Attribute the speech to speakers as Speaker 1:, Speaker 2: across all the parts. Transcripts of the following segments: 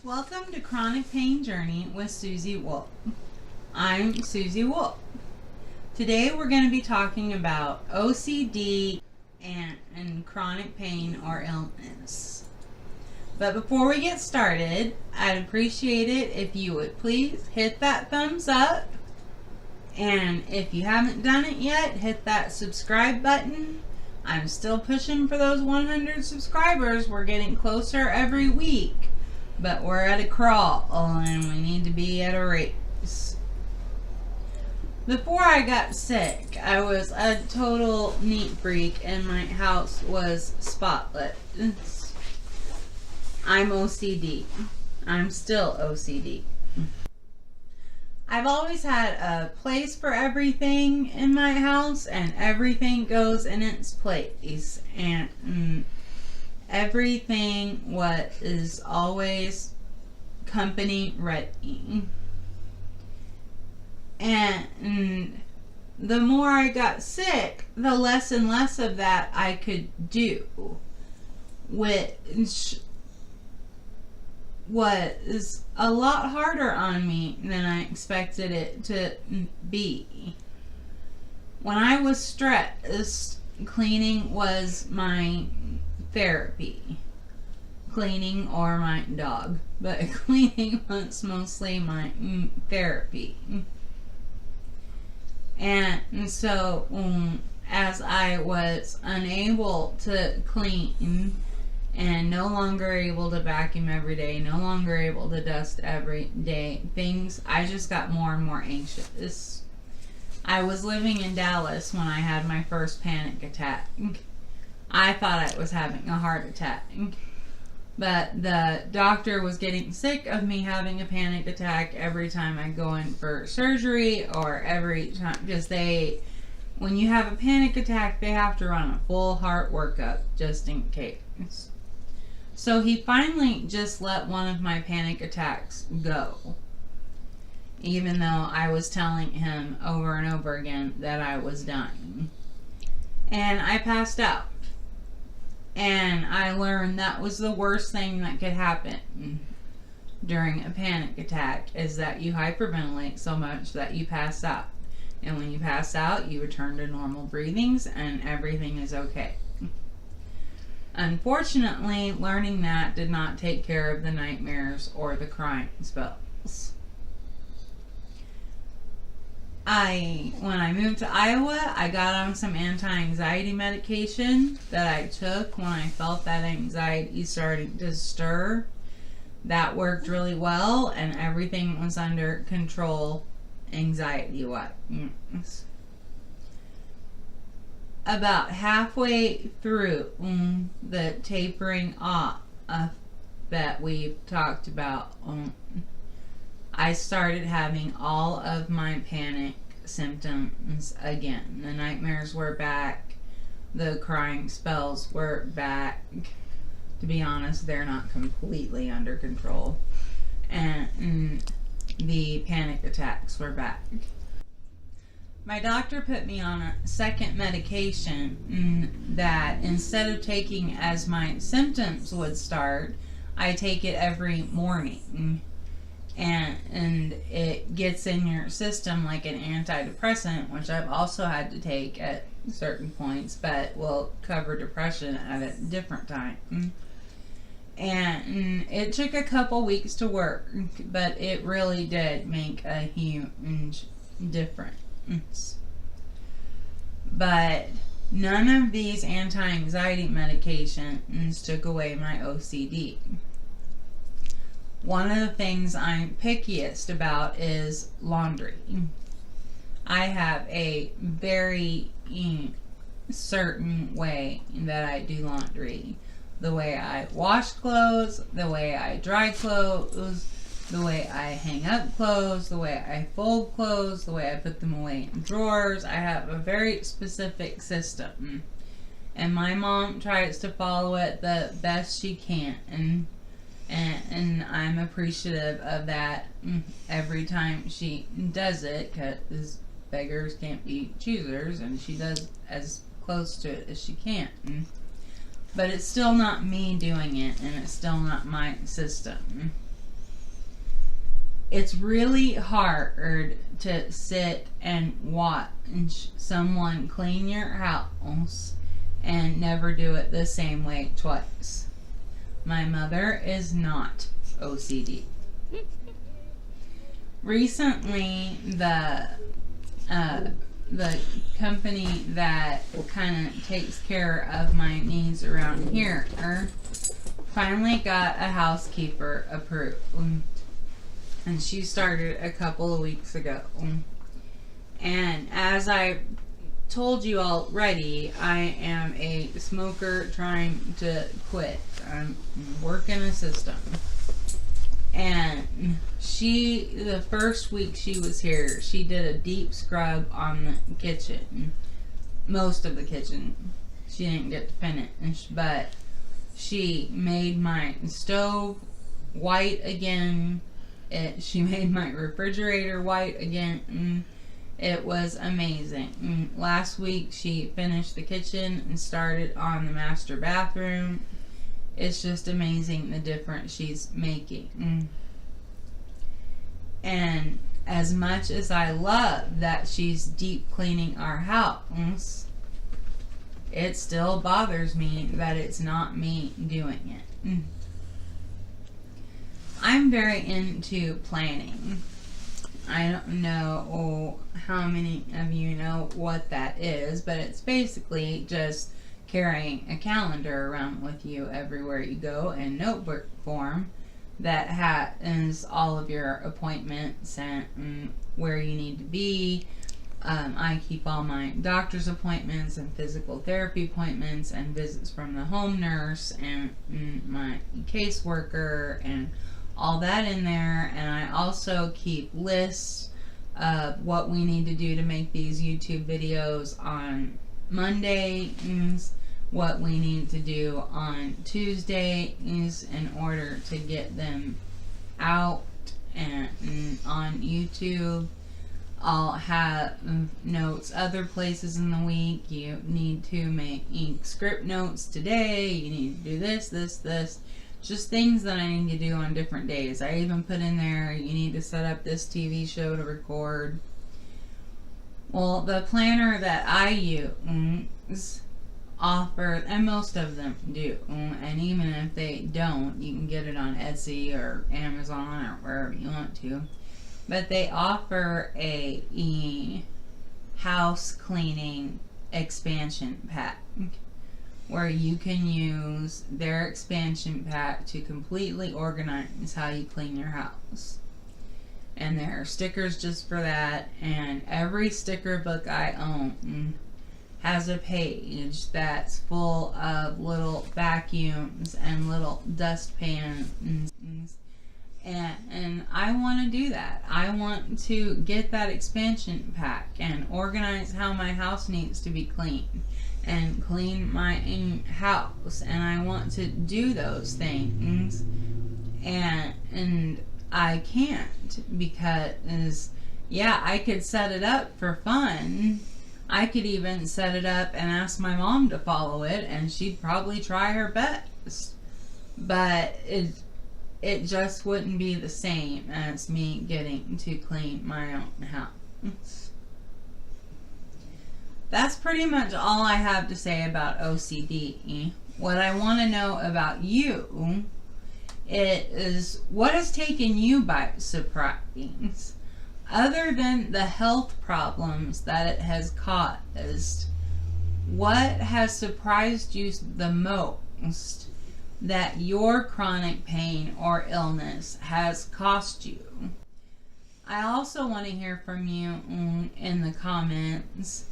Speaker 1: Welcome to Chronic Pain Journey with Susie Wolfe. I'm Susie Wolfe. Today we're going to be talking about OCD and chronic pain or illness. But before we get started, I'd appreciate it if you would please hit that thumbs up. And if you haven't done it yet, hit that subscribe button. I'm still pushing for those 100 subscribers. We're getting closer every week. But we're at a crawl and we need to be at a race. Before I got sick, I was a total neat freak and my house was spotless. I'm OCD. I'm still OCD. I've always had a place for everything in my house and everything goes in its place. And everything is always company ready. And the more I got sick, the less and less of that I could do, which was a lot harder on me than I expected it to be. When I was stressed, cleaning was my therapy. Cleaning or my dog, but cleaning was mostly my therapy. And so as I was unable to clean and no longer able to vacuum every day, no longer able to dust every day, I just got more and more anxious. I was living in Dallas when I had my first panic attack. I thought I was having a heart attack, but the doctor was getting sick of me having a panic attack every time I go in for surgery or every time, because when you have a panic attack, they have to run a full heart workup just in case. So he finally just let one of my panic attacks go, even though I was telling him over and over again that I was dying. And I passed out. And I learned that was the worst thing that could happen during a panic attack, is that you hyperventilate so much that you pass out. And when you pass out, you return to normal breathings and everything is okay. Unfortunately, learning that did not take care of the nightmares or the crying spells. When I moved to Iowa, I got on some anti-anxiety medication that I took when I felt that anxiety starting to stir. That worked really well and everything was under control anxiety-wise. About halfway through the tapering off that we've talked about, I started having all of my panic symptoms again. The nightmares were back. The crying spells were back. To be honest, they're not completely under control. And the panic attacks were back. My doctor put me on a second medication that instead of taking as my symptoms would start, I take it every morning. And it gets in your system like an antidepressant, which I've also had to take at certain points, but we'll cover depression at a different time. And it took a couple weeks to work, but it really did make a huge difference. But none of these anti-anxiety medications took away my OCD. One of the things I'm pickiest about is laundry. I have a very certain way that I do laundry. The way I wash clothes, the way I dry clothes, the way I hang up clothes, the way I fold clothes, the way I put them away in drawers. I have a very specific system. And my mom tries to follow it the best she can. And I'm appreciative of that every time she does it, because beggars can't be choosers, and she does as close to it as she can. But it's still not me doing it, and it's still not my system. It's really hard to sit and watch someone clean your house and never do it the same way twice. My mother is not OCD. Recently, the company that kind of takes care of my needs around here finally got a housekeeper approved, and she started a couple of weeks ago. And as I told you already, I am a smoker trying to quit. I'm working a system. And the first week she was here, she did a deep scrub on the kitchen. Most of the kitchen. She didn't get to finish, but she made my stove white again. She made my refrigerator white again. It was amazing. Last week she finished the kitchen and started on the master bathroom. It's just amazing the difference she's making. And as much as I love that she's deep cleaning our house, it still bothers me that it's not me doing it. I'm very into planning. I don't know how many of you know what that is, but it's basically just carrying a calendar around with you everywhere you go in notebook form that has all of your appointments and where you need to be. I keep all my doctor's appointments and physical therapy appointments and visits from the home nurse and my caseworker and all that in there. And I also keep lists of what we need to do to make these YouTube videos on Mondays, what we need to do on Tuesdays in order to get them out and on YouTube. I'll have notes other places in the week. You need to make script notes today. You need to do this. Just things that I need to do on different days. I even put in there, you need to set up this TV show to record. Well, the planner that I use offer, and most of them do, and even if they don't, you can get it on Etsy or Amazon or wherever you want to. But they offer a house cleaning expansion pack where you can use their expansion pack to completely organize how you clean your house. And there are stickers just for that, and every sticker book I own has a page that's full of little vacuums and little dustpans. And I want to do that. I want to get that expansion pack and organize how my house needs to be cleaned and clean my house. And I want to do those things. And I can't because, yeah, I could set it up for fun. I could even set it up and ask my mom to follow it, and she'd probably try her best. But it just wouldn't be the same as me getting to clean my own house. That's pretty much all I have to say about OCD. What I want to know about you is what has taken you by surprise? Other than the health problems that it has caused, what has surprised you the most that your chronic pain or illness has cost you? I also want to hear from you in the comments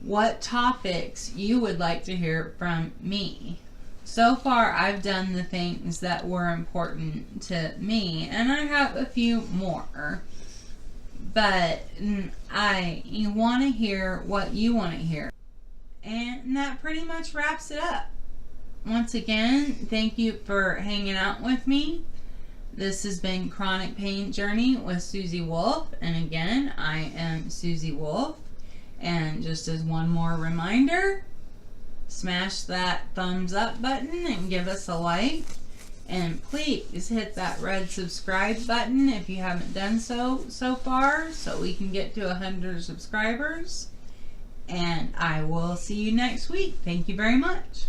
Speaker 1: what topics you would like to hear from me. So far, I've done the things that were important to me, and I have a few more. But I want to hear what you want to hear. And that pretty much wraps it up. Once again, thank you for hanging out with me. This has been Chronic Pain Journey with Susie Wolfe. And again, I am Susie Wolfe. And just as one more reminder, smash that thumbs up button and give us a like. And please hit that red subscribe button if you haven't done so far, so we can get to 100 subscribers. And I will see you next week. Thank you very much.